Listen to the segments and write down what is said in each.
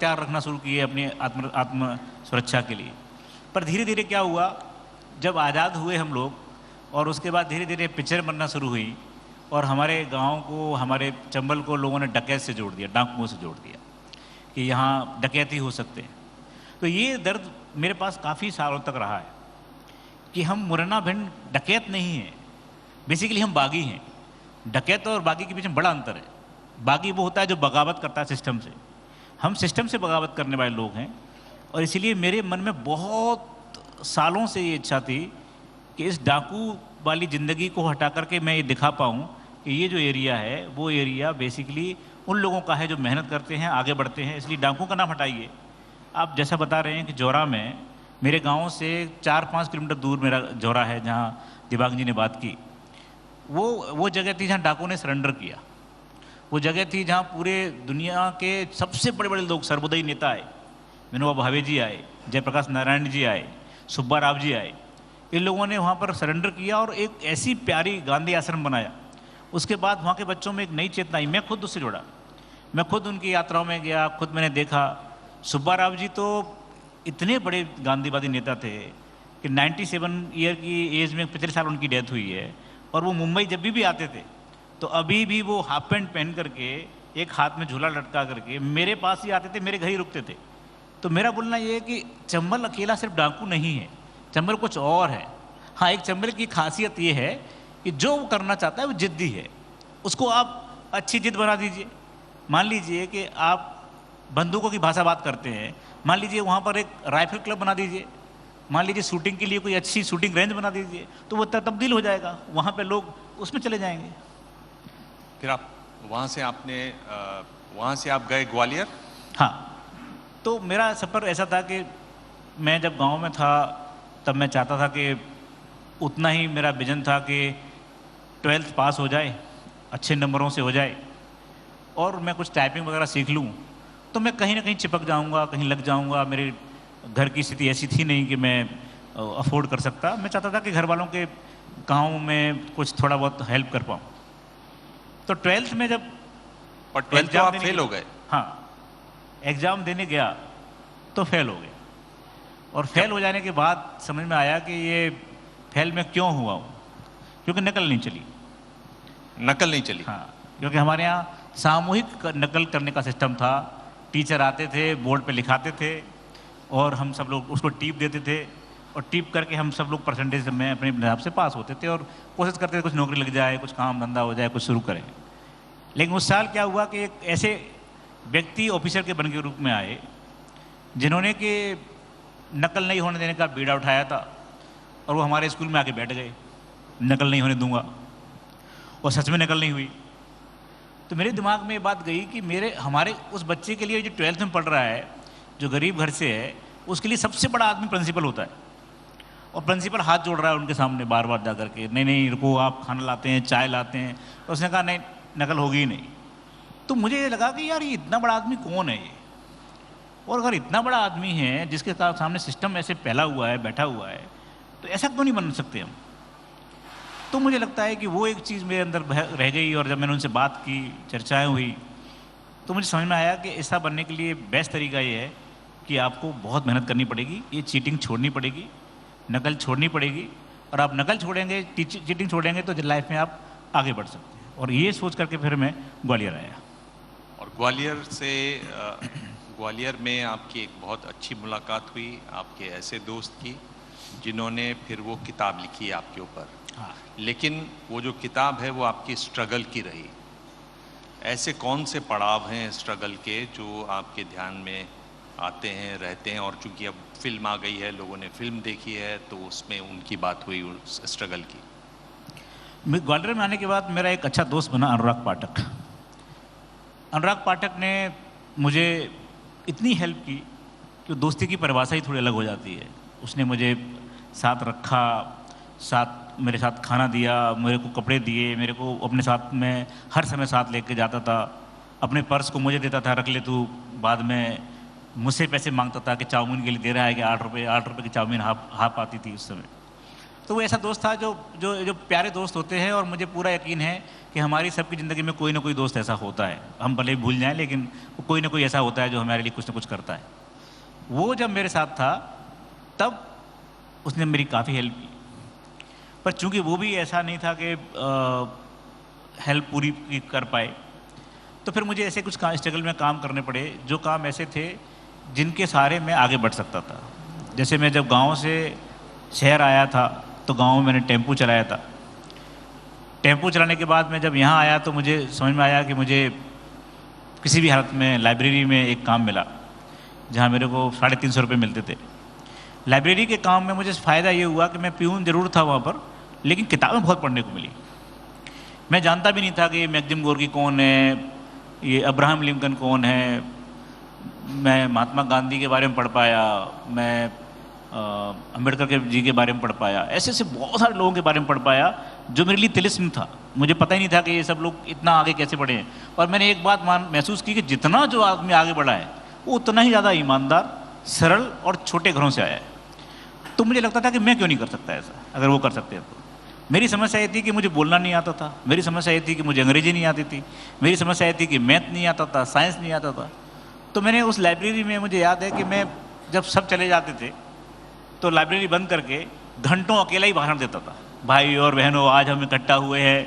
हथियार रखना शुरू किए अपनी आत्म आत्म सुरक्षा के लिए। पर धीरे धीरे क्या हुआ, जब आज़ाद हुए हम लोग और उसके बाद धीरे धीरे पिक्चर बनना शुरू हुई और हमारे गांव को, हमारे चंबल को लोगों ने डकैत से जोड़ दिया, डाकुओं से जोड़ दिया कि यहाँ डकैती हो सकते हैं। तो ये दर्द मेरे पास काफ़ी सालों तक रहा है कि हम मुरैना भिंड डकैत नहीं हैं, बेसिकली हम बागी हैं। डकैत और बागी के बीच में बड़ा अंतर है। बागी वो होता है जो बगावत करता है सिस्टम से, हम सिस्टम से बगावत करने वाले लोग हैं। और इसीलिए मेरे मन में बहुत सालों से ये इच्छा थी कि इस डाकू वाली ज़िंदगी को हटा करके मैं ये दिखा पाऊँ कि ये जो एरिया है वो एरिया बेसिकली उन लोगों का है जो मेहनत करते हैं, आगे बढ़ते हैं। इसलिए डाकुओं का नाम हटाइए। आप जैसा बता रहे हैं कि जौरा में, मेरे गांव से 4-5 किलोमीटर दूर मेरा जौरा है, जहां दिबांग जी ने बात की, वो जगह थी जहां डाकुओं ने सरेंडर किया। वो जगह थी जहां पूरे दुनिया के सबसे बड़े बड़े लोग, सर्वोदयी नेता आए, विनोबा भावे जी आए, जयप्रकाश नारायण जी आए, सुब्बा राव जी आए। इन लोगों ने वहाँ पर सरेंडर किया और एक ऐसी प्यारी गांधी आश्रम बनाया। उसके बाद वहाँ के बच्चों में एक नई चेतना आई। मैं खुद उससे जुड़ा, मैं खुद उनकी यात्राओं में गया, खुद मैंने देखा। सुब्बा राव जी तो इतने बड़े गांधीवादी नेता थे कि 97 ईयर की एज में पिछले साल उनकी डेथ हुई है। और वो मुंबई जब भी आते थे तो अभी भी वो हाफ पैंट पहन करके, एक हाथ में झूला लटका करके मेरे पास ही आते थे, मेरे घर ही रुकते थे। तो मेरा बोलना ये है कि चंबल अकेला सिर्फ डाकू नहीं है, चंबल कुछ और है। हाँ, एक चंबल की खासियत ये है कि जो वो करना चाहता है वो जिद्दी है, उसको आप अच्छी जिद बना दीजिए। मान लीजिए कि आप बंदूकों की भाषा बात करते हैं, मान लीजिए वहाँ पर एक राइफल क्लब बना दीजिए, मान लीजिए शूटिंग के लिए कोई अच्छी शूटिंग रेंज बना दीजिए, तो वो तब्दील हो जाएगा, वहाँ पे लोग उसमें चले जाएंगे। फिर आप वहाँ से आप गए ग्वालियर? हाँ, तो मेरा सफ़र ऐसा था कि मैं जब गांव में था तब मैं चाहता था कि उतना ही मेरा विजन था कि 12th पास हो जाए, अच्छे नंबरों से हो जाए और मैं कुछ टाइपिंग वगैरह सीख लूँ, तो मैं कहीं ना कहीं चिपक जाऊँगा, कहीं लग जाऊँगा। मेरे घर की स्थिति ऐसी थी नहीं कि मैं अफोर्ड कर सकता। मैं चाहता था कि घर वालों के गाँव में कुछ थोड़ा बहुत हेल्प कर पाऊँ। तो 12th में जब, और 12th तो आप फेल हो गए? हाँ, एग्ज़ाम देने गया तो फेल हो गया। और फेल हो जाने के बाद समझ में आया कि ये फेल में क्यों हुआ हूँ, क्योंकि नकल नहीं चली। नकल नहीं चली? हाँ, क्योंकि हमारे यहाँ सामूहिक नकल करने का सिस्टम था। टीचर आते थे, बोर्ड पे लिखाते थे और हम सब लोग उसको टीप देते थे और टीप करके हम सब लोग परसेंटेज में अपने हिसाब से पास होते थे और कोशिश करते थे कुछ नौकरी लग जाए, कुछ काम धंधा हो जाए, कुछ शुरू करें। लेकिन उस साल क्या हुआ कि एक ऐसे व्यक्ति ऑफिसर के बन के रूप में आए जिन्होंने कि नकल नहीं होने देने का बीड़ा उठाया था और वो हमारे स्कूल में आके बैठ गए, नकल नहीं होने दूंगा। और सच में नकल नहीं हुई। तो मेरे दिमाग में ये बात गई कि हमारे उस बच्चे के लिए जो 12th में पढ़ रहा है, जो गरीब घर से है, उसके लिए सबसे बड़ा आदमी प्रिंसिपल होता है। और प्रिंसिपल हाथ जोड़ रहा है उनके सामने बार बार जा करके, नहीं नहीं रुको, आप खाना लाते हैं, चाय लाते हैं। तो उसने कहा नहीं, नकल होगी ही नहीं। तो मुझे ये लगा कि यार ये इतना बड़ा आदमी कौन है ये, और अगर इतना बड़ा आदमी है जिसके सामने सिस्टम ऐसे फैला हुआ है, बैठा हुआ है, तो ऐसा क्यों नहीं बन सकते हम। तो मुझे लगता है कि वो एक चीज़ मेरे अंदर रह गई। और जब मैंने उनसे बात की, चर्चाएं हुई, तो मुझे समझ में आया कि ऐसा बनने के लिए बेस्ट तरीका ये है कि आपको बहुत मेहनत करनी पड़ेगी, ये चीटिंग छोड़नी पड़ेगी, नकल छोड़नी पड़ेगी। और आप नकल छोड़ेंगे, चीटिंग छोड़ेंगे तो लाइफ में आप आगे बढ़ सकते हैं। और ये सोच करके फिर मैं ग्वालियर आया। और ग्वालियर में आपकी एक बहुत अच्छी मुलाकात हुई आपके ऐसे दोस्त की जिन्होंने फिर वो किताब लिखी आपके ऊपर। हाँ। लेकिन वो जो किताब है वो आपकी स्ट्रगल की रही। ऐसे कौन से पड़ाव हैं स्ट्रगल के जो आपके ध्यान में आते हैं, रहते हैं? और चूंकि अब फिल्म आ गई है, लोगों ने फिल्म देखी है, तो उसमें उनकी बात हुई उस स्ट्रगल की। ग्वालियर में आने के बाद मेरा एक अच्छा दोस्त बना अनुराग पाठक। अनुराग पाठक ने मुझे इतनी हेल्प की कि दोस्ती की परिभाषा ही थोड़ी अलग हो जाती है। उसने मुझे साथ रखा, मेरे साथ खाना दिया, मेरे को कपड़े दिए, मेरे को अपने साथ में हर समय साथ लेके जाता था। अपने पर्स को मुझे देता था, रख ले तू। बाद में मुझसे पैसे मांगता था कि चाउमीन के लिए दे रहा है कि 8 रुपये की चाउमीन हाफ आती थी उस समय। तो वो ऐसा दोस्त था जो जो जो प्यारे दोस्त होते हैं, और मुझे पूरा यकीन है कि हमारी सबकी ज़िंदगी में कोई ना कोई दोस्त ऐसा होता है। हम भले ही भूल जाएं, लेकिन कोई ना कोई ऐसा होता है जो हमारे लिए कुछ ना कुछ करता है। वो जब मेरे साथ था तब उसने मेरी काफ़ी हेल्प की, पर चूंकि वो भी ऐसा नहीं था कि हेल्प पूरी कर पाए, तो फिर मुझे ऐसे कुछ स्ट्रगल में काम करने पड़े, जो काम ऐसे थे जिनके सहारे मैं आगे बढ़ सकता था। जैसे मैं जब गांव से शहर आया था तो गांव में मैंने टेम्पू चलाया था। टेम्पू चलाने के बाद मैं जब यहाँ आया तो मुझे समझ में आया कि मुझे किसी भी हालत में लाइब्रेरी में एक काम मिला, जहाँ मेरे को 350 रुपये मिलते थे। लाइब्रेरी के काम में मुझे फ़ायदा ये हुआ कि मैं प्यून ज़रूर था वहाँ पर, लेकिन किताबें बहुत पढ़ने को मिली। मैं जानता भी नहीं था कि मैक्सिम गोर्की कौन है, ये अब्राहम लिंकन कौन है। मैं महात्मा गांधी के बारे में पढ़ पाया, मैं अम्बेडकर के जी के बारे में पढ़ पाया, ऐसे ऐसे बहुत सारे लोगों के बारे में पढ़ पाया जो मेरे लिए तिलिस्म था। मुझे पता ही नहीं था कि ये सब लोग इतना आगे कैसे बढ़े हैं। और मैंने एक बात महसूस की कि जितना जो आदमी आगे बढ़ा है वो उतना ही ज़्यादा ईमानदार, सरल और छोटे घरों से आया है। तो मुझे लगता था कि मैं क्यों नहीं कर सकता ऐसा, अगर वो कर सकते हैं तो। मेरी समस्या ये थी कि मुझे बोलना नहीं आता था, मेरी समस्या ये थी कि मुझे अंग्रेजी नहीं आती थी, मेरी समस्या ये थी कि मैथ नहीं आता था, साइंस नहीं आता था। तो मैंने उस लाइब्रेरी में, मुझे याद है कि मैं जब सब चले जाते थे तो लाइब्रेरी बंद करके घंटों अकेला ही भाषण देता था, भाई और बहनों आज हम इकट्ठा हुए हैं।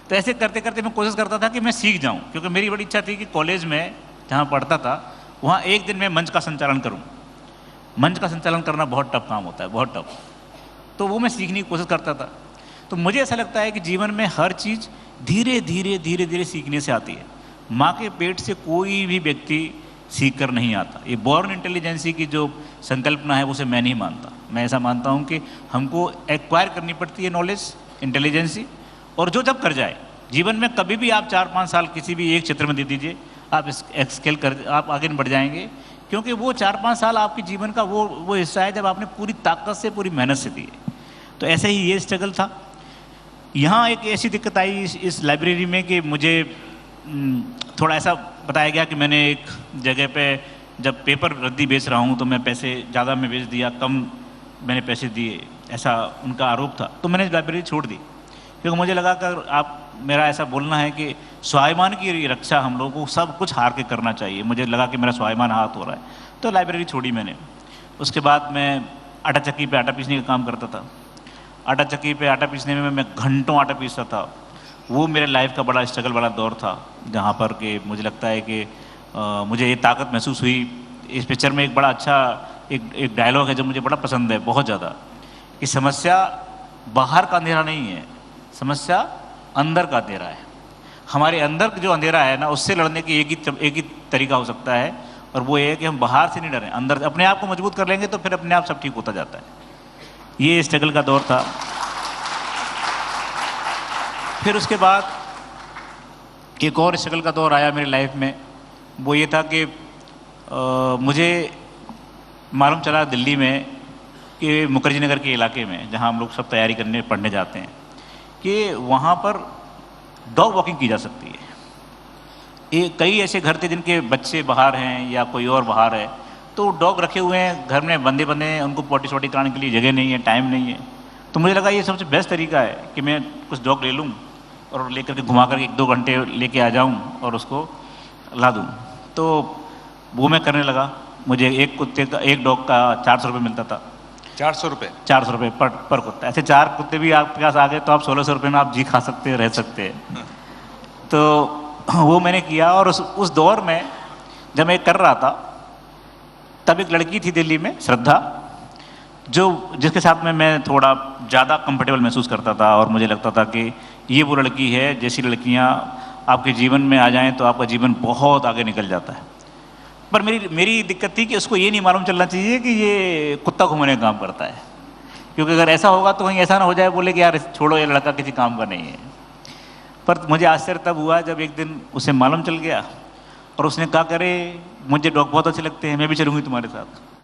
तो ऐसे करते करते मैं कोशिश करता था कि मैं सीख जाऊँ, क्योंकि मेरी बड़ी इच्छा थी कि कॉलेज में जहाँ पढ़ता था वहाँ एक दिन मैं मंच का संचालन करूँ। मंच का संचालन करना बहुत टफ काम होता है, बहुत टफ। तो वो मैं सीखने की कोशिश करता था। तो मुझे ऐसा लगता है कि जीवन में हर चीज़ धीरे धीरे धीरे धीरे सीखने से आती है। माँ के पेट से कोई भी व्यक्ति सीख कर नहीं आता। ये बॉर्न इंटेलिजेंसी की जो संकल्पना है उसे मैं नहीं मानता। मैं ऐसा मानता हूँ कि हमको एक्वायर करनी पड़ती है नॉलेज, इंटेलिजेंसी, और जो जब कर जाए जीवन में। कभी भी आप 4-5 साल किसी भी एक क्षेत्र में दे दीजिए, आप एक्सकेल कर आप आगे बढ़ जाएंगे, क्योंकि वो 4-5 साल आपके जीवन का वो हिस्सा है जब आपने पूरी ताकत से, पूरी मेहनत से दी है। तो ऐसे ही ये स्ट्रगल था। यहाँ एक ऐसी दिक्कत आई इस लाइब्रेरी में कि मुझे थोड़ा ऐसा बताया गया कि मैंने एक जगह पे जब पेपर रद्दी बेच रहा हूँ तो मैं पैसे ज़्यादा में बेच दिया, कम मैंने पैसे दिए, ऐसा उनका आरोप था। तो मैंने लाइब्रेरी छोड़ दी, क्योंकि मुझे लगा कि आप, मेरा ऐसा बोलना है कि स्वाभिमान की रक्षा हम लोगों को सब कुछ हार के करना चाहिए। मुझे लगा कि मेरा स्वाभिमान हाथ हो रहा है, तो लाइब्रेरी छोड़ी मैंने। उसके बाद मैं आटा चक्की पे आटा पीसने का काम करता था। आटा चक्की पे आटा पीसने में मैं घंटों आटा पीसता था। वो मेरे लाइफ का बड़ा स्ट्रगल वाला दौर था, जहाँ पर कि मुझे लगता है कि मुझे ये ताकत महसूस हुई। इस पिक्चर में एक बड़ा अच्छा एक डायलॉग है जो मुझे बड़ा पसंद है बहुत ज़्यादा, कि समस्या बाहर का अंधेरा नहीं है, समस्या अंदर का अंधेरा है। हमारे अंदर जो अंधेरा है ना, उससे लड़ने की एक ही तरीका हो सकता है, और वो ये है कि हम बाहर से नहीं डरें, अंदर अपने आप को मजबूत कर लेंगे तो फिर अपने आप सब ठीक होता जाता है। ये स्ट्रगल का दौर था। फिर उसके बाद एक और स्ट्रगल का दौर आया मेरी लाइफ में। वो ये था कि मुझे मालूम चला दिल्ली में कि मुखर्जी नगर के इलाके में, जहाँ हम लोग सब तैयारी करने पढ़ने जाते हैं, कि वहाँ पर डॉग वॉकिंग की जा सकती है। कई ऐसे घर थे जिनके बच्चे बाहर हैं या कोई और बाहर है, तो डॉग रखे हुए हैं घर में, बंदे हैं, उनको पोटी शोटी कराने के लिए जगह नहीं है, टाइम नहीं है। तो मुझे लगा ये सबसे बेस्ट तरीका है कि मैं कुछ डॉग ले लूँ और लेकर के घुमा कर 1-2 घंटे लेके आ जाऊँ और उसको ला दूँ। तो वो मैं करने लगा। मुझे एक डॉग का 400 रुपये मिलता था। 400 रुपये? 400 रुपये पर कुत्ता। ऐसे 4 कुत्ते भी आपके पास आ गए तो आप 1600 रुपये में आप जी खा सकते हैं, रह सकते हैं। तो वो मैंने किया। और उस दौर में जब मैं कर रहा था, तब एक लड़की थी दिल्ली में, श्रद्धा, जिसके साथ में मैं थोड़ा ज़्यादा कंफर्टेबल महसूस करता था, और मुझे लगता था कि ये वो लड़की है, जैसी लड़कियाँ आपके जीवन में आ जाएं तो आपका जीवन बहुत आगे निकल जाता है। पर मेरी दिक्कत थी कि उसको ये नहीं मालूम चलना चाहिए कि ये कुत्ता घुमाने का काम करता है, क्योंकि अगर ऐसा होगा तो कहीं ऐसा ना हो जाए बोले कि यार छोड़ो, ये लड़का किसी काम का नहीं है। पर मुझे आश्चर्य तब हुआ जब एक दिन उसे मालूम चल गया और उसने कहा, करे मुझे डॉग बहुत अच्छे लगते हैं, मैं भी चलूँगी तुम्हारे साथ।